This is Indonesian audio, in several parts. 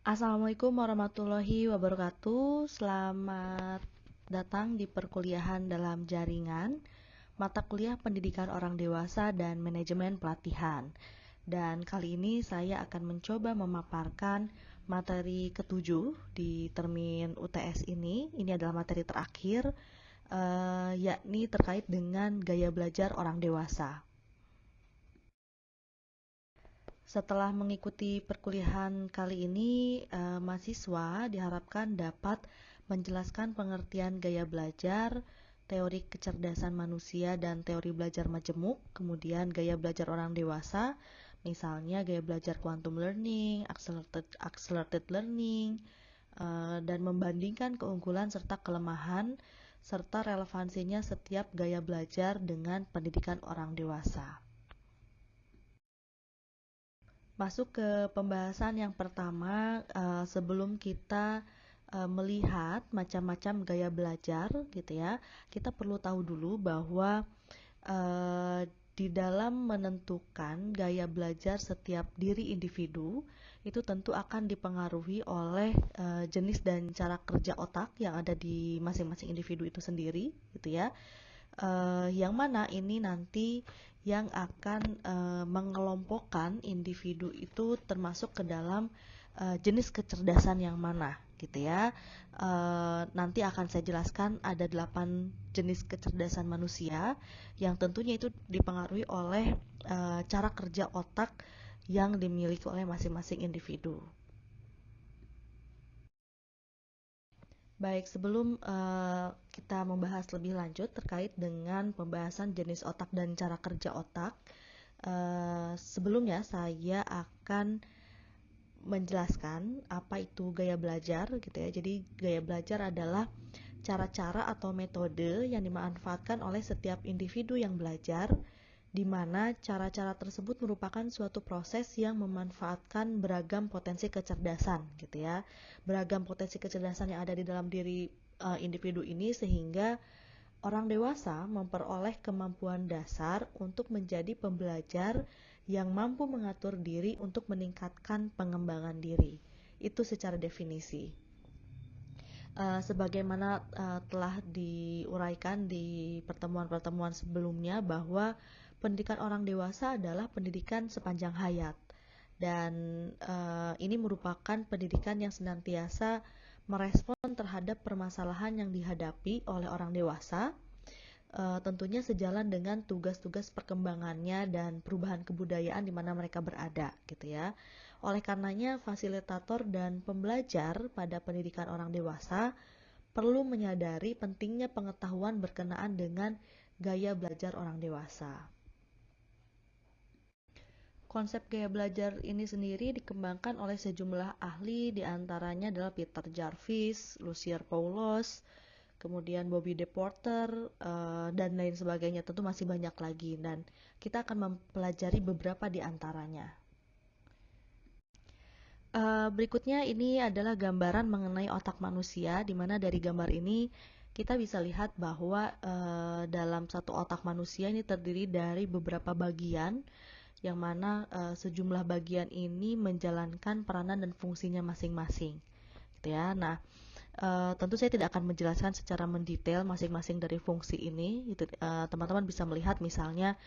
Assalamualaikum warahmatullahi wabarakatuh. Selamat datang di perkuliahan dalam jaringan, mata kuliah pendidikan orang dewasa dan manajemen pelatihan. Dan kali ini saya akan mencoba memaparkan materi ketujuh di termin UTS ini. Ini adalah materi terakhir, yakni terkait dengan gaya belajar orang dewasa. Setelah mengikuti perkuliahan kali ini, mahasiswa diharapkan dapat menjelaskan pengertian gaya belajar, teori kecerdasan manusia dan teori belajar majemuk, kemudian gaya belajar orang dewasa, misalnya gaya belajar quantum learning, accelerated learning, dan membandingkan keunggulan serta kelemahan serta relevansinya setiap gaya belajar dengan pendidikan orang dewasa. Masuk ke pembahasan yang pertama, sebelum kita melihat macam-macam gaya belajar gitu ya, kita perlu tahu dulu bahwa eh, di dalam menentukan gaya belajar setiap diri individu itu tentu akan dipengaruhi oleh jenis dan cara kerja otak yang ada di masing-masing individu itu sendiri gitu ya. Yang mana ini nanti yang akan mengelompokkan individu itu termasuk ke dalam jenis kecerdasan yang mana gitu ya. Nanti akan saya jelaskan ada 8 jenis kecerdasan manusia yang tentunya itu dipengaruhi oleh cara kerja otak yang dimiliki oleh masing-masing individu. Baik, sebelum kita membahas lebih lanjut terkait dengan pembahasan jenis otak dan cara kerja otak, sebelumnya saya akan menjelaskan apa itu gaya belajar gitu ya. Jadi gaya belajar adalah cara-cara atau metode yang dimanfaatkan oleh setiap individu yang belajar, di mana cara-cara tersebut merupakan suatu proses yang memanfaatkan beragam potensi kecerdasan gitu ya. Beragam potensi kecerdasan yang ada di dalam diri individu ini sehingga orang dewasa memperoleh kemampuan dasar untuk menjadi pembelajar yang mampu mengatur diri untuk meningkatkan pengembangan diri. Itu secara definisi. Sebagaimana telah diuraikan di pertemuan-pertemuan sebelumnya bahwa pendidikan orang dewasa adalah pendidikan sepanjang hayat dan ini merupakan pendidikan yang senantiasa merespon terhadap permasalahan yang dihadapi oleh orang dewasa, tentunya sejalan dengan tugas-tugas perkembangannya dan perubahan kebudayaan di mana mereka berada gitu ya. Oleh karenanya fasilitator dan pembelajar pada pendidikan orang dewasa perlu menyadari pentingnya pengetahuan berkenaan dengan gaya belajar orang dewasa. Konsep gaya belajar ini sendiri dikembangkan oleh sejumlah ahli, diantaranya adalah Peter Jarvis, Lucier Paulos, kemudian Bobby DePorter, dan lain sebagainya. Tentu masih banyak lagi, dan kita akan mempelajari beberapa di antaranya. Berikutnya ini adalah gambaran mengenai otak manusia, di mana dari gambar ini kita bisa lihat bahwa dalam satu otak manusia ini terdiri dari beberapa bagian, yang mana sejumlah bagian ini menjalankan peranan dan fungsinya masing-masing. Gitu ya. Nah, tentu saya tidak akan menjelaskan secara mendetail masing-masing dari fungsi ini. Itu teman-teman bisa melihat misalnya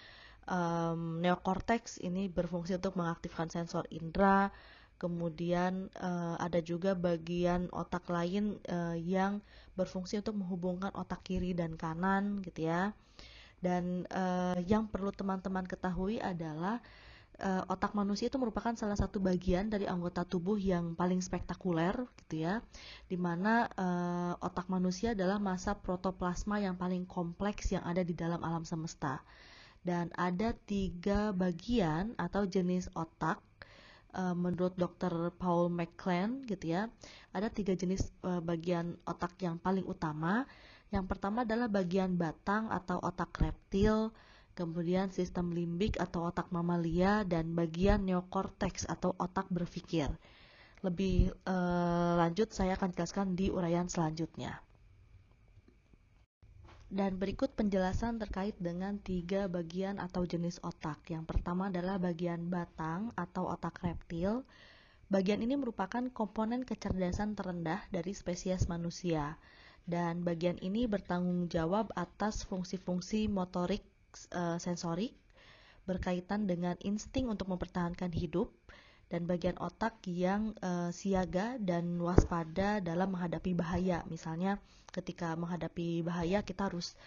neokortex ini berfungsi untuk mengaktifkan sensor indera. Kemudian ada juga bagian otak lain yang berfungsi untuk menghubungkan otak kiri dan kanan gitu ya. Dan yang perlu teman-teman ketahui adalah otak manusia itu merupakan salah satu bagian dari anggota tubuh yang paling spektakuler gitu ya, dimana otak manusia adalah massa protoplasma yang paling kompleks yang ada di dalam alam semesta, dan ada 3 bagian atau jenis otak. Menurut Dr. Paul MacLean gitu ya, ada 3 jenis bagian otak yang paling utama. Yang pertama adalah bagian batang atau otak reptil, kemudian sistem limbik atau otak mamalia, dan bagian neokortex atau otak berpikir. Lebih lanjut saya akan jelaskan di uraian selanjutnya. Dan berikut penjelasan terkait dengan 3 bagian atau jenis otak. Yang pertama adalah bagian batang atau otak reptil. Bagian ini merupakan komponen kecerdasan terendah dari spesies manusia, dan bagian ini bertanggung jawab atas fungsi-fungsi motorik sensorik berkaitan dengan insting untuk mempertahankan hidup, dan bagian otak yang siaga dan waspada dalam menghadapi bahaya. Misalnya ketika menghadapi bahaya kita harus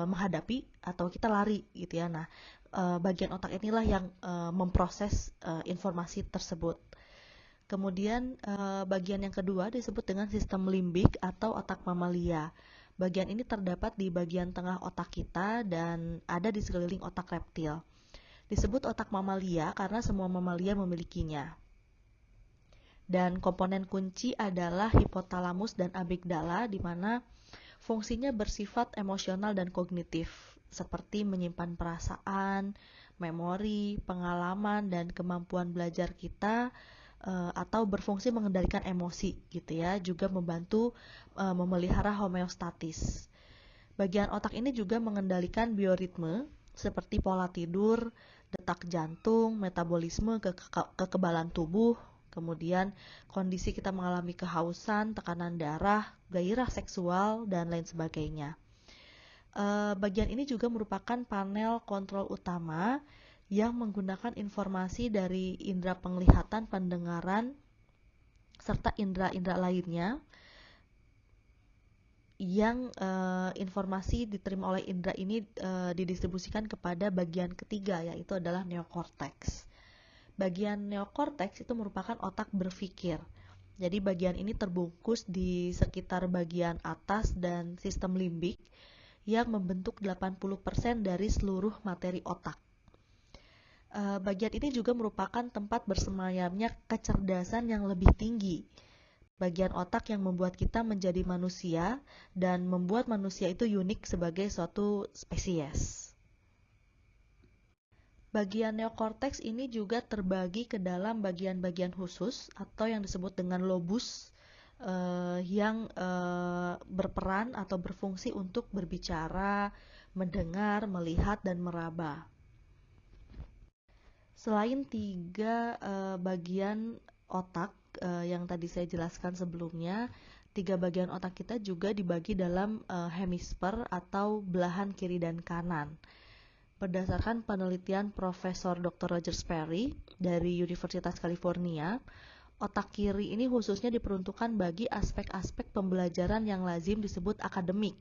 menghadapi atau kita lari gitu ya. Nah, bagian otak inilah yang memproses informasi tersebut. Kemudian bagian yang kedua disebut dengan sistem limbik atau otak mamalia. Bagian ini terdapat di bagian tengah otak kita dan ada di sekeliling otak reptil. Disebut otak mamalia karena semua mamalia memilikinya. Dan komponen kunci adalah hipotalamus dan amigdala, di mana fungsinya bersifat emosional dan kognitif, seperti menyimpan perasaan, memori, pengalaman, dan kemampuan belajar kita, atau berfungsi mengendalikan emosi gitu ya, juga membantu memelihara homeostatis. Bagian otak ini juga mengendalikan bioritme seperti pola tidur, detak jantung, metabolisme, kekebalan tubuh, kemudian kondisi kita mengalami kehausan, tekanan darah, gairah seksual, dan lain sebagainya. Bagian ini juga merupakan panel kontrol utama yang menggunakan informasi dari indera penglihatan, pendengaran, serta indera-indera lainnya yang informasi diterima oleh indera ini didistribusikan kepada bagian ketiga, yaitu adalah neokorteks. Bagian neokorteks itu merupakan otak berpikir. Jadi bagian ini terbungkus di sekitar bagian atas dan sistem limbik yang membentuk 80% dari seluruh materi otak. Bagian ini juga merupakan tempat bersemayamnya kecerdasan yang lebih tinggi. Bagian otak yang membuat kita menjadi manusia dan membuat manusia itu unik sebagai suatu spesies. Bagian neokorteks ini juga terbagi ke dalam bagian-bagian khusus atau yang disebut dengan lobus yang berperan atau berfungsi untuk berbicara, mendengar, melihat, dan meraba. Selain tiga bagian otak yang tadi saya jelaskan sebelumnya, tiga bagian otak kita juga dibagi dalam hemisfer atau belahan kiri dan kanan. Berdasarkan penelitian Profesor Dr. Roger Sperry dari Universitas California, otak kiri ini khususnya diperuntukkan bagi aspek-aspek pembelajaran yang lazim disebut akademik,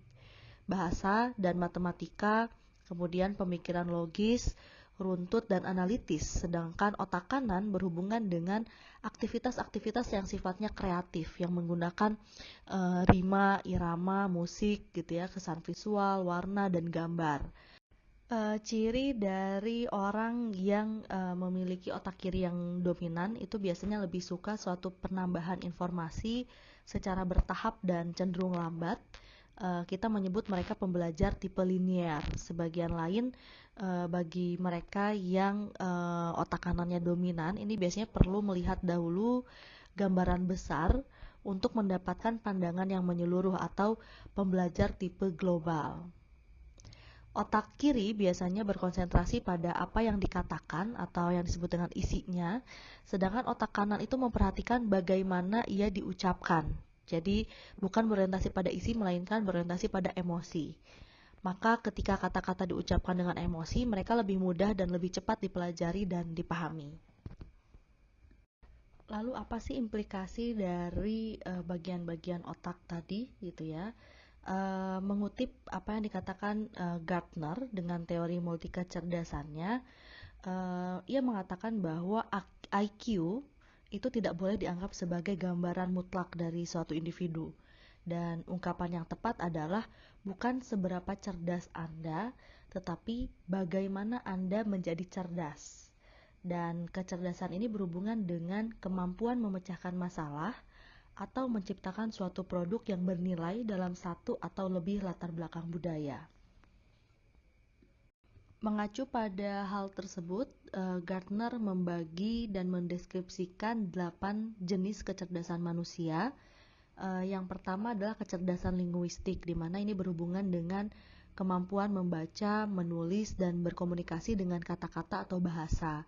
bahasa dan matematika, kemudian pemikiran logis, runtut, dan analitis, sedangkan otak kanan berhubungan dengan aktivitas-aktivitas yang sifatnya kreatif, yang menggunakan rima, irama, musik, gitu ya, kesan visual, warna, dan gambar. Ciri dari orang yang memiliki otak kiri yang dominan itu biasanya lebih suka suatu penambahan informasi secara bertahap dan cenderung lambat. Kita menyebut mereka pembelajar tipe linear. Sebagian lain bagi mereka yang otak kanannya dominan, ini biasanya perlu melihat dahulu gambaran besar untuk mendapatkan pandangan yang menyeluruh atau pembelajar tipe global. Otak kiri biasanya berkonsentrasi pada apa yang dikatakan atau yang disebut dengan isinya, sedangkan otak kanan itu memperhatikan bagaimana ia diucapkan. Jadi bukan berorientasi pada isi, melainkan berorientasi pada emosi. Maka ketika kata-kata diucapkan dengan emosi, mereka lebih mudah dan lebih cepat dipelajari dan dipahami. Lalu apa sih implikasi dari bagian-bagian otak tadi gitu ya? Mengutip apa yang dikatakan Gartner dengan teori multikecerdasannya, ia mengatakan bahwa IQ itu tidak boleh dianggap sebagai gambaran mutlak dari suatu individu. Dan ungkapan yang tepat adalah bukan seberapa cerdas Anda, tetapi bagaimana Anda menjadi cerdas. Dan kecerdasan ini berhubungan dengan kemampuan memecahkan masalah atau menciptakan suatu produk yang bernilai dalam satu atau lebih latar belakang budaya. Mengacu pada hal tersebut, Gartner membagi dan mendeskripsikan 8 jenis kecerdasan manusia. Yang pertama adalah kecerdasan linguistik, di mana ini berhubungan dengan kemampuan membaca, menulis, dan berkomunikasi dengan kata-kata atau bahasa.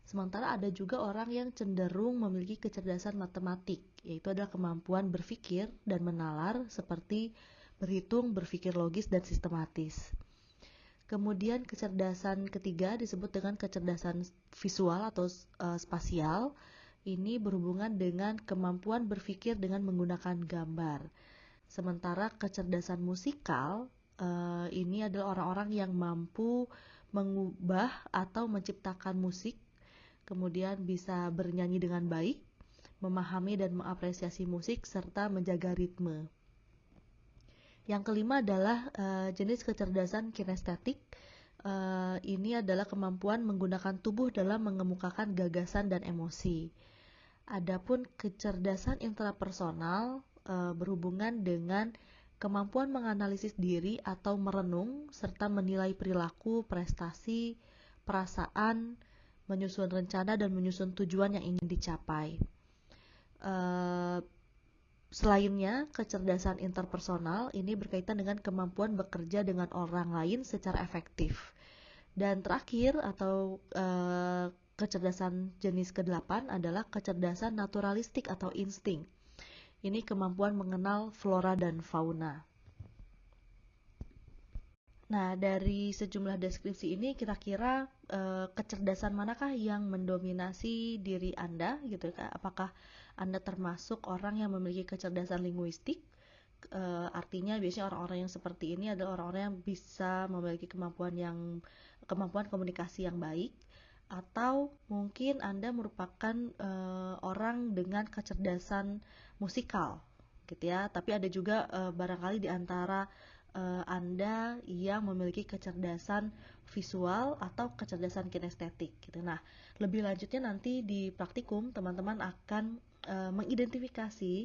Sementara ada juga orang yang cenderung memiliki kecerdasan matematik, yaitu adalah kemampuan berpikir dan menalar seperti berhitung, berpikir logis, dan sistematis. Kemudian kecerdasan ketiga disebut dengan kecerdasan visual atau spasial. Ini berhubungan dengan kemampuan berpikir dengan menggunakan gambar. Sementara kecerdasan musikal ini adalah orang-orang yang mampu mengubah atau menciptakan musik, kemudian bisa bernyanyi dengan baik, memahami dan mengapresiasi musik, serta menjaga ritme. Yang kelima adalah jenis kecerdasan kinestetik. Ini adalah kemampuan menggunakan tubuh dalam mengemukakan gagasan dan emosi. Adapun kecerdasan intrapersonal berhubungan dengan kemampuan menganalisis diri atau merenung serta menilai perilaku, prestasi, perasaan, menyusun rencana dan menyusun tujuan yang ingin dicapai. Selainnya, kecerdasan interpersonal ini berkaitan dengan kemampuan bekerja dengan orang lain secara efektif. Dan terakhir atau kecerdasan jenis ke-8 adalah kecerdasan naturalistik atau insting. Ini kemampuan mengenal flora dan fauna. Nah, dari sejumlah deskripsi ini kira-kira kecerdasan manakah yang mendominasi diri Anda gitu kan? Apakah Anda termasuk orang yang memiliki kecerdasan linguistik? Artinya biasanya orang-orang yang seperti ini adalah orang-orang yang bisa memiliki kemampuan komunikasi yang baik, atau mungkin Anda merupakan orang dengan kecerdasan musikal gitu ya. Tapi ada juga barangkali di antara Anda yang memiliki kecerdasan visual atau kecerdasan kinestetik gitu. Nah, lebih lanjutnya nanti di praktikum teman-teman akan mengidentifikasi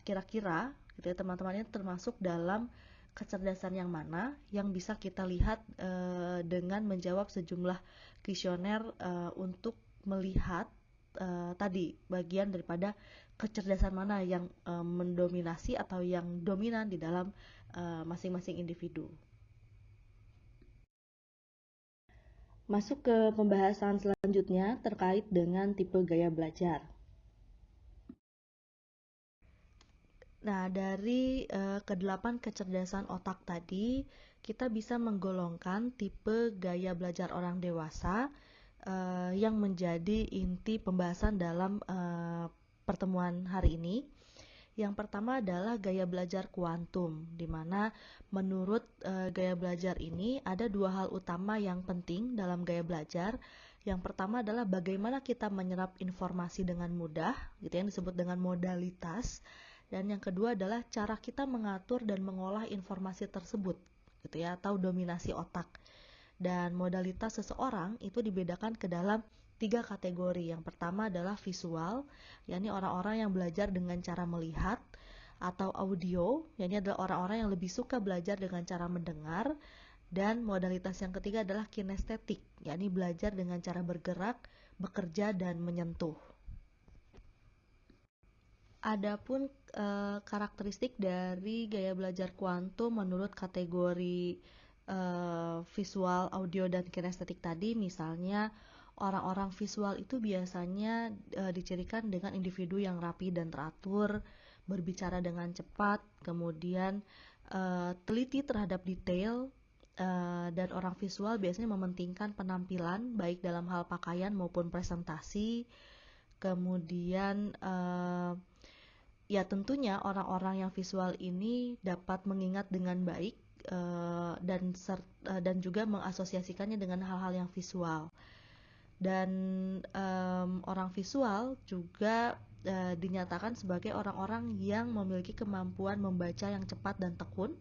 kira-kira gitu ya, teman-temannya termasuk dalam kecerdasan yang mana yang bisa kita lihat dengan menjawab sejumlah kuesioner untuk melihat tadi bagian daripada kecerdasan mana yang mendominasi atau yang dominan di dalam masing-masing individu. Masuk ke pembahasan selanjutnya terkait dengan tipe gaya belajar. Nah, dari ke-8 kecerdasan otak tadi, kita bisa menggolongkan tipe gaya belajar orang dewasa yang menjadi inti pembahasan dalam pertemuan hari ini. Yang pertama adalah gaya belajar kuantum, di mana menurut gaya belajar ini ada dua hal utama yang penting dalam gaya belajar. Yang pertama adalah bagaimana kita menyerap informasi dengan mudah, gitu yang disebut dengan modalitas. Dan yang kedua adalah cara kita mengatur dan mengolah informasi tersebut, gitu ya, atau dominasi otak. Dan modalitas seseorang itu dibedakan ke dalam 3 kategori. Yang pertama adalah visual, yakni orang-orang yang belajar dengan cara melihat, atau audio, yakni adalah orang-orang yang lebih suka belajar dengan cara mendengar. Dan modalitas yang ketiga adalah kinestetik, yakni belajar dengan cara bergerak, bekerja, dan menyentuh. Adapun karakteristik dari gaya belajar kuantum menurut kategori visual, audio, dan kinestetik tadi, misalnya orang-orang visual itu biasanya dicirikan dengan individu yang rapi dan teratur, berbicara dengan cepat, kemudian teliti terhadap detail, dan orang visual biasanya mementingkan penampilan baik dalam hal pakaian maupun presentasi. Kemudian ya tentunya orang-orang yang visual ini dapat mengingat dengan baik dan juga mengasosiasikannya dengan hal-hal yang visual. Dan orang visual juga dinyatakan sebagai orang-orang yang memiliki kemampuan membaca yang cepat dan tekun,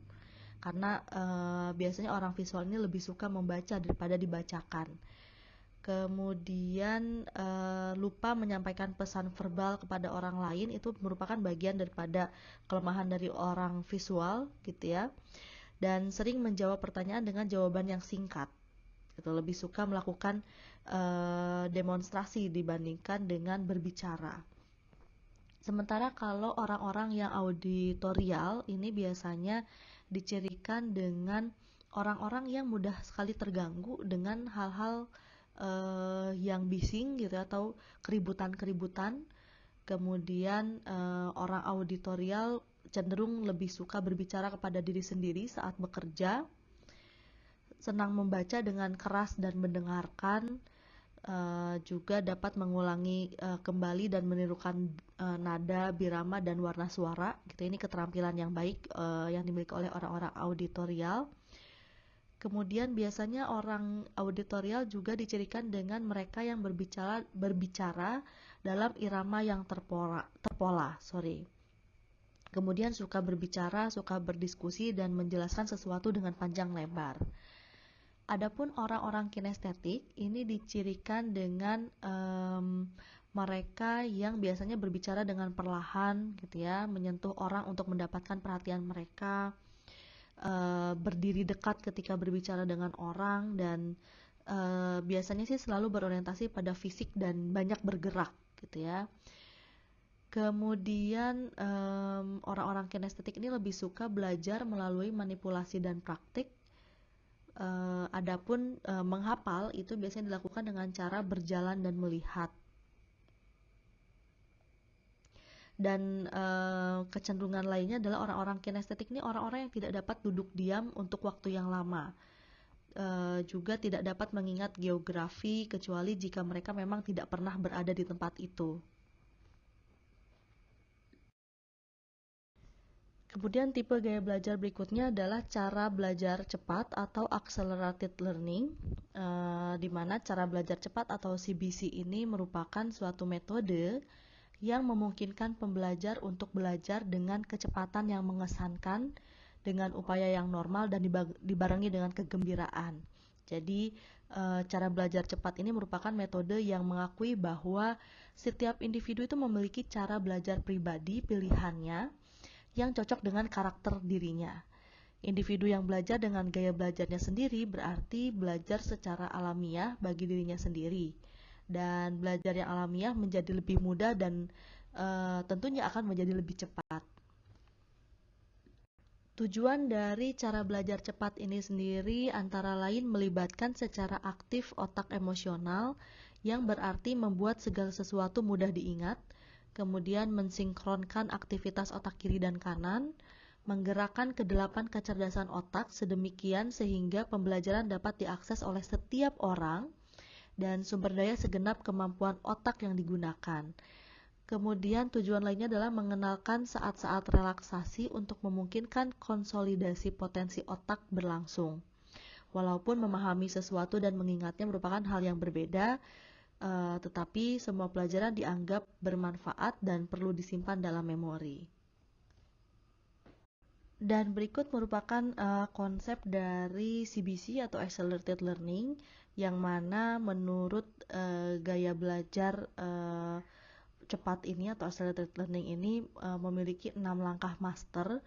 karena biasanya orang visual ini lebih suka membaca daripada dibacakan. Kemudian lupa menyampaikan pesan verbal kepada orang lain, itu merupakan bagian daripada kelemahan dari orang visual gitu ya. Dan sering menjawab pertanyaan dengan jawaban yang singkat gitu, lebih suka melakukan demonstrasi dibandingkan dengan berbicara. Sementara kalau orang-orang yang auditorial ini biasanya dicirikan dengan orang-orang yang mudah sekali terganggu dengan hal-hal yang bising gitu atau keributan-keributan. Kemudian orang auditorial cenderung lebih suka berbicara kepada diri sendiri saat bekerja, senang membaca dengan keras dan mendengarkan, juga dapat mengulangi kembali dan menirukan nada, birama, dan warna suara gitu. Ini keterampilan yang baik yang dimiliki oleh orang-orang auditorial. Kemudian biasanya orang auditorial juga dicirikan dengan mereka yang berbicara dalam irama yang terpola. Kemudian suka berbicara, suka berdiskusi dan menjelaskan sesuatu dengan panjang lebar. Adapun orang-orang kinestetik ini dicirikan dengan mereka yang biasanya berbicara dengan perlahan gitu ya, menyentuh orang untuk mendapatkan perhatian mereka, berdiri dekat ketika berbicara dengan orang, dan biasanya sih selalu berorientasi pada fisik dan banyak bergerak gitu ya. Kemudian orang-orang kinestetik ini lebih suka belajar melalui manipulasi dan praktik. Adapun menghafal itu biasanya dilakukan dengan cara berjalan dan melihat. Dan kecenderungan lainnya adalah orang-orang kinestetik ini orang-orang yang tidak dapat duduk diam untuk waktu yang lama. Juga tidak dapat mengingat geografi kecuali jika mereka memang tidak pernah berada di tempat itu. Kemudian tipe gaya belajar berikutnya adalah cara belajar cepat atau accelerated learning, di mana cara belajar cepat atau CBC ini merupakan suatu metode yang memungkinkan pembelajar untuk belajar dengan kecepatan yang mengesankan, dengan upaya yang normal dan dibarengi dengan kegembiraan. Jadi cara belajar cepat ini merupakan metode yang mengakui bahwa setiap individu itu memiliki cara belajar pribadi pilihannya yang cocok dengan karakter dirinya. Individu yang belajar dengan gaya belajarnya sendiri berarti belajar secara alamiah bagi dirinya sendiri. Dan belajar yang alamiah menjadi lebih mudah dan tentunya akan menjadi lebih cepat. Tujuan dari cara belajar cepat ini sendiri antara lain melibatkan secara aktif otak emosional yang berarti membuat segala sesuatu mudah diingat, kemudian mensinkronkan aktivitas otak kiri dan kanan, menggerakkan kedelapan kecerdasan otak sedemikian sehingga pembelajaran dapat diakses oleh setiap orang, dan sumber daya segenap kemampuan otak yang digunakan. Kemudian tujuan lainnya adalah mengenalkan saat-saat relaksasi untuk memungkinkan konsolidasi potensi otak berlangsung. Walaupun memahami sesuatu dan mengingatnya merupakan hal yang berbeda, tetapi semua pelajaran dianggap bermanfaat dan perlu disimpan dalam memori. Dan berikut merupakan konsep dari CBC atau Accelerated Learning, yang mana menurut gaya belajar cepat ini atau Accelerated Learning ini memiliki 6 langkah master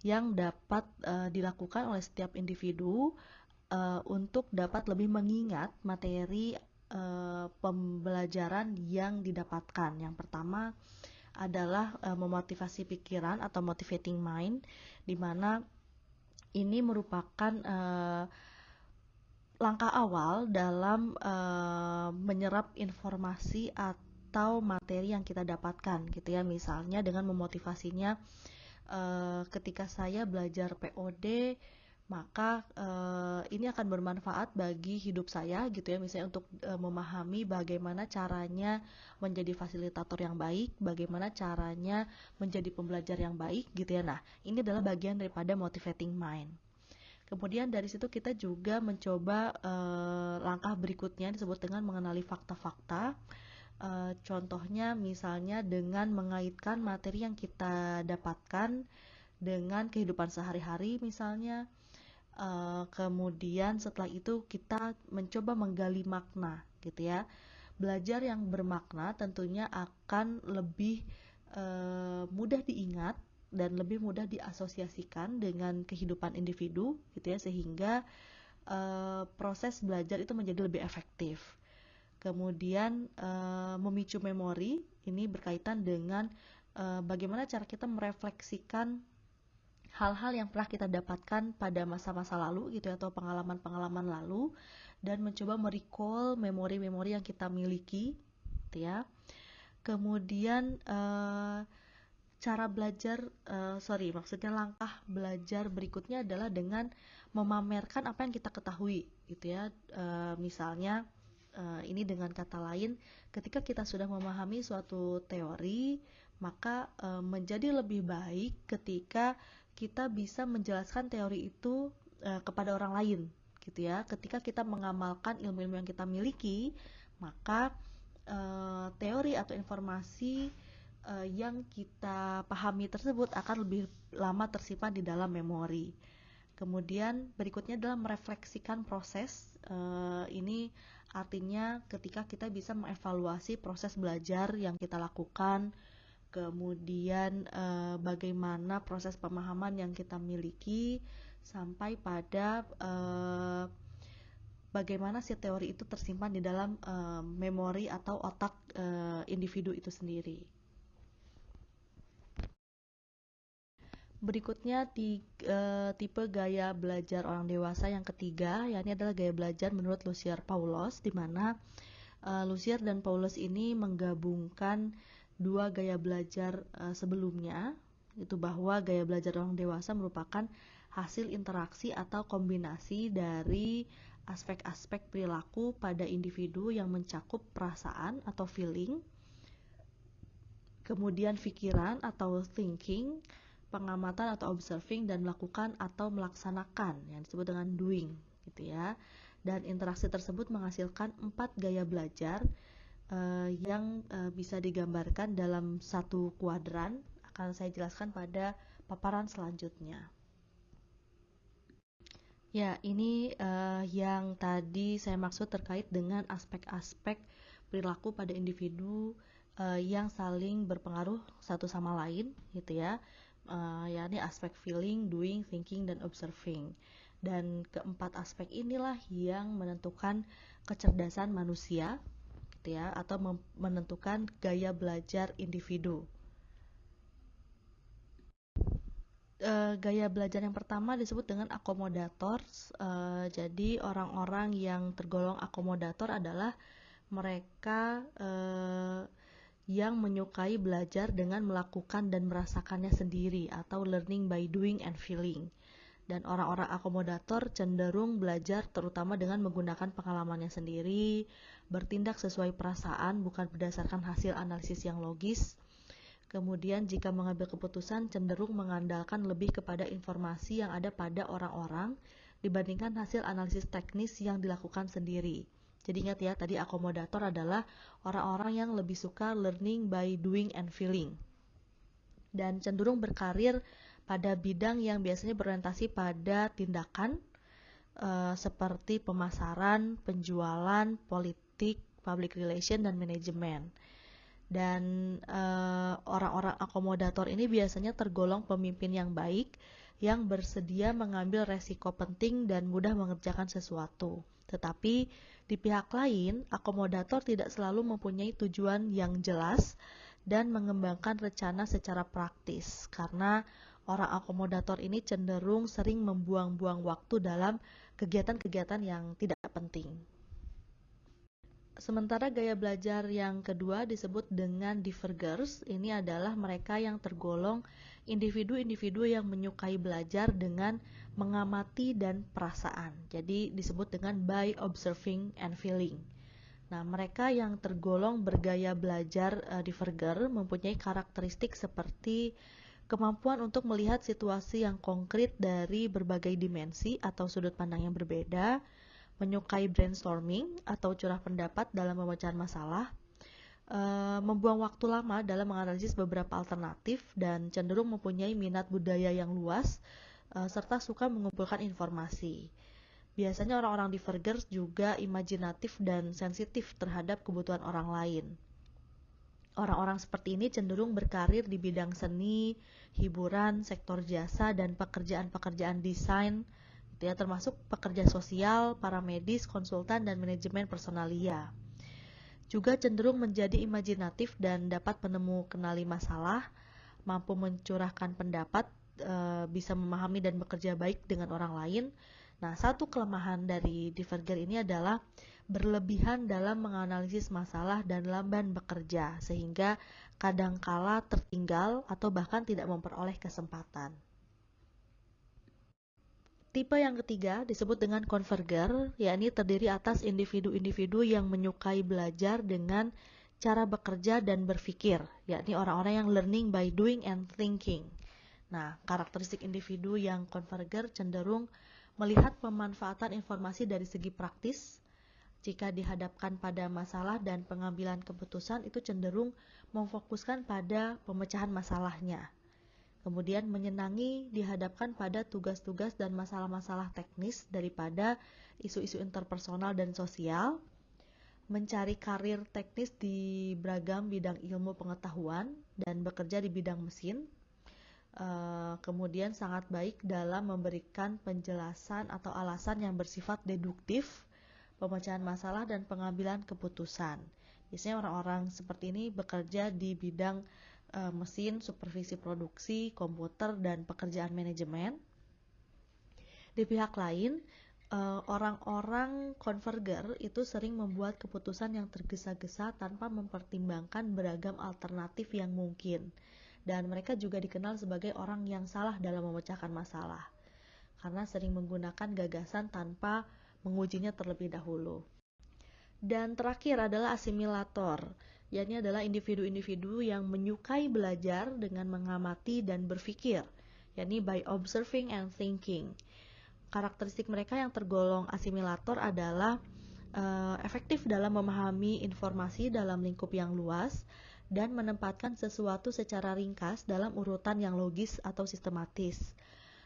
yang dapat dilakukan oleh setiap individu untuk dapat lebih mengingat materi pembelajaran yang didapatkan. Yang pertama adalah memotivasi pikiran atau motivating mind, di mana ini merupakan langkah awal dalam menyerap informasi atau materi yang kita dapatkan gitu ya. Misalnya dengan memotivasinya, ketika saya belajar POD maka ini akan bermanfaat bagi hidup saya gitu ya, misalnya untuk memahami bagaimana caranya menjadi fasilitator yang baik, bagaimana caranya menjadi pembelajar yang baik gitu ya. Nah, ini adalah bagian daripada motivating mind. Kemudian dari situ kita juga mencoba langkah berikutnya disebut dengan mengenali fakta-fakta. Contohnya misalnya dengan mengaitkan materi yang kita dapatkan dengan kehidupan sehari-hari misalnya. Kemudian setelah itu kita mencoba menggali makna gitu ya. Belajar yang bermakna tentunya akan lebih mudah diingat dan lebih mudah diasosiasikan dengan kehidupan individu gitu ya, sehingga proses belajar itu menjadi lebih efektif. Kemudian memicu memori ini berkaitan dengan bagaimana cara kita merefleksikan hal-hal yang pernah kita dapatkan pada masa-masa lalu gitu ya, atau pengalaman-pengalaman lalu, dan mencoba merecall memori-memori yang kita miliki, gitu ya. Kemudian maksudnya langkah belajar berikutnya adalah dengan memamerkan apa yang kita ketahui, gitu ya. Misalnya, ini dengan kata lain, ketika kita sudah memahami suatu teori, maka menjadi lebih baik ketika kita bisa menjelaskan teori itu kepada orang lain, gitu ya. Ketika kita mengamalkan ilmu-ilmu yang kita miliki, maka teori atau informasi yang kita pahami tersebut akan lebih lama tersimpan di dalam memori. Kemudian berikutnya adalah merefleksikan proses. Ini artinya ketika kita bisa mengevaluasi proses belajar yang kita lakukan, kemudian bagaimana proses pemahaman yang kita miliki, sampai pada bagaimana si teori itu tersimpan di dalam memori atau otak individu itu sendiri. Berikutnya tipe gaya belajar orang dewasa yang ketiga, yakni adalah gaya belajar menurut Lussier-Paulos, di mana Lussier dan Paulos ini menggabungkan dua gaya belajar sebelumnya, itu bahwa gaya belajar orang dewasa merupakan hasil interaksi atau kombinasi dari aspek-aspek perilaku pada individu yang mencakup perasaan atau feeling, kemudian pikiran atau thinking, pengamatan atau observing, dan melakukan atau melaksanakan yang disebut dengan doing, gitu ya. Dan interaksi tersebut menghasilkan 4 gaya belajar yang bisa digambarkan dalam satu kuadran. Akan saya jelaskan pada paparan selanjutnya. Ya, ini yang tadi saya maksud terkait dengan aspek-aspek perilaku pada individu yang saling berpengaruh satu sama lain, gitu ya. Yakni aspek feeling, doing, thinking, dan observing. Dan keempat aspek inilah yang menentukan kecerdasan manusia, gitu ya, atau menentukan gaya belajar individu. Gaya belajar yang pertama disebut dengan accommodators. Jadi orang-orang yang tergolong akomodator adalah mereka yang menyukai belajar dengan melakukan dan merasakannya sendiri, atau learning by doing and feeling. Dan orang-orang akomodator cenderung belajar terutama dengan menggunakan pengalamannya sendiri, bertindak sesuai perasaan bukan berdasarkan hasil analisis yang logis. Kemudian jika mengambil keputusan cenderung mengandalkan lebih kepada informasi yang ada pada orang-orang dibandingkan hasil analisis teknis yang dilakukan sendiri. Jadi ingat ya, tadi akomodator adalah orang-orang yang lebih suka learning by doing and feeling, dan cenderung berkarir pada bidang yang biasanya berorientasi pada tindakan seperti pemasaran, penjualan, politik, public relation, dan manajemen. Dan orang-orang akomodator ini biasanya tergolong pemimpin yang baik, yang bersedia mengambil resiko penting dan mudah mengerjakan sesuatu. Tetapi di pihak lain, akomodator tidak selalu mempunyai tujuan yang jelas dan mengembangkan rencana secara praktis, karena orang akomodator ini cenderung sering membuang-buang waktu dalam kegiatan-kegiatan yang tidak penting. Sementara gaya belajar yang kedua disebut dengan divergers. Ini adalah mereka yang tergolong individu-individu yang menyukai belajar dengan mengamati dan perasaan. Jadi disebut dengan by observing and feeling. Nah, mereka yang tergolong bergaya belajar diverger mempunyai karakteristik seperti kemampuan untuk melihat situasi yang konkret dari berbagai dimensi atau sudut pandang yang berbeda, menyukai brainstorming atau curah pendapat dalam pemecahan masalah, membuang waktu lama dalam menganalisis beberapa alternatif, dan cenderung mempunyai minat budaya yang luas, serta suka mengumpulkan informasi. Biasanya orang-orang divergers juga imajinatif dan sensitif terhadap kebutuhan orang lain. Orang-orang seperti ini cenderung berkarir di bidang seni, hiburan, sektor jasa, dan pekerjaan-pekerjaan desain, gitu ya, termasuk pekerja sosial, paramedis, konsultan, dan manajemen personalia. Juga cenderung menjadi imajinatif dan dapat kenali masalah, mampu mencurahkan pendapat, bisa memahami dan bekerja baik dengan orang lain, Nah, satu kelemahan dari Diverger ini adalah berlebihan dalam menganalisis masalah dan lamban bekerja, sehingga kadangkala tertinggal atau bahkan tidak memperoleh kesempatan. Tipe yang ketiga disebut dengan converger, yakni terdiri atas individu-individu yang menyukai belajar dengan cara bekerja dan berpikir, yakni orang-orang yang learning by doing and thinking. Nah, karakteristik individu yang converger cenderung melihat pemanfaatan informasi dari segi praktis. Jika dihadapkan pada masalah dan pengambilan keputusan, itu cenderung memfokuskan pada pemecahan masalahnya. Kemudian menyenangi dihadapkan pada tugas-tugas dan masalah-masalah teknis daripada isu-isu interpersonal dan sosial. Mencari karir teknis di beragam bidang ilmu pengetahuan dan bekerja di bidang mesin. Kemudian sangat baik dalam memberikan penjelasan atau alasan yang bersifat deduktif, pemecahan masalah dan pengambilan keputusan. Biasanya orang-orang seperti ini bekerja di bidang mesin, supervisi produksi, komputer, dan pekerjaan manajemen. Di pihak lain, orang-orang converger itu sering membuat keputusan yang tergesa-gesa tanpa mempertimbangkan beragam alternatif yang mungkin. Dan mereka juga dikenal sebagai orang yang salah dalam memecahkan masalah, karena sering menggunakan gagasan tanpa mengujinya terlebih dahulu. Dan terakhir adalah asimilator, yakni adalah individu-individu yang menyukai belajar dengan mengamati dan berpikir, yakni by observing and thinking. Karakteristik mereka yang tergolong asimilator adalah efektif dalam memahami informasi dalam lingkup yang luas dan menempatkan sesuatu secara ringkas dalam urutan yang logis atau sistematis.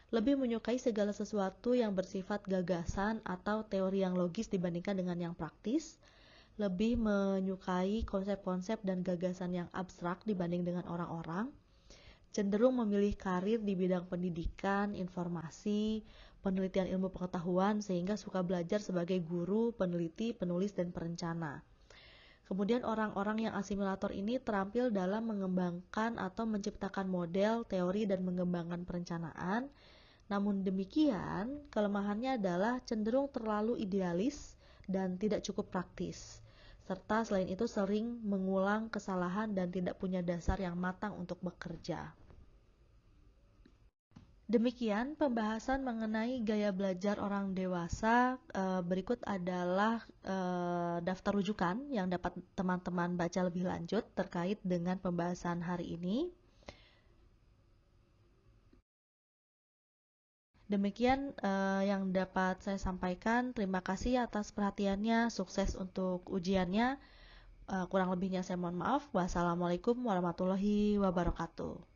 Lebih menyukai segala sesuatu yang bersifat gagasan atau teori yang logis dibandingkan dengan yang praktis. Lebih menyukai konsep-konsep dan gagasan yang abstrak dibanding dengan orang-orang. Cenderung memilih karir di bidang pendidikan, informasi, penelitian ilmu pengetahuan, sehingga suka belajar sebagai guru, peneliti, penulis, dan perencana. Kemudian orang-orang yang asimilator ini terampil dalam mengembangkan atau menciptakan model, teori, dan mengembangkan perencanaan. Namun demikian, kelemahannya adalah cenderung terlalu idealis dan tidak cukup praktis. Serta selain itu sering mengulang kesalahan dan tidak punya dasar yang matang untuk bekerja. Demikian pembahasan mengenai gaya belajar orang dewasa. Berikut adalah daftar rujukan yang dapat teman-teman baca lebih lanjut terkait dengan pembahasan hari ini. Demikian yang dapat saya sampaikan. Terima kasih atas perhatiannya. Sukses untuk ujiannya. Kurang lebihnya saya mohon maaf. Wassalamualaikum warahmatullahi wabarakatuh.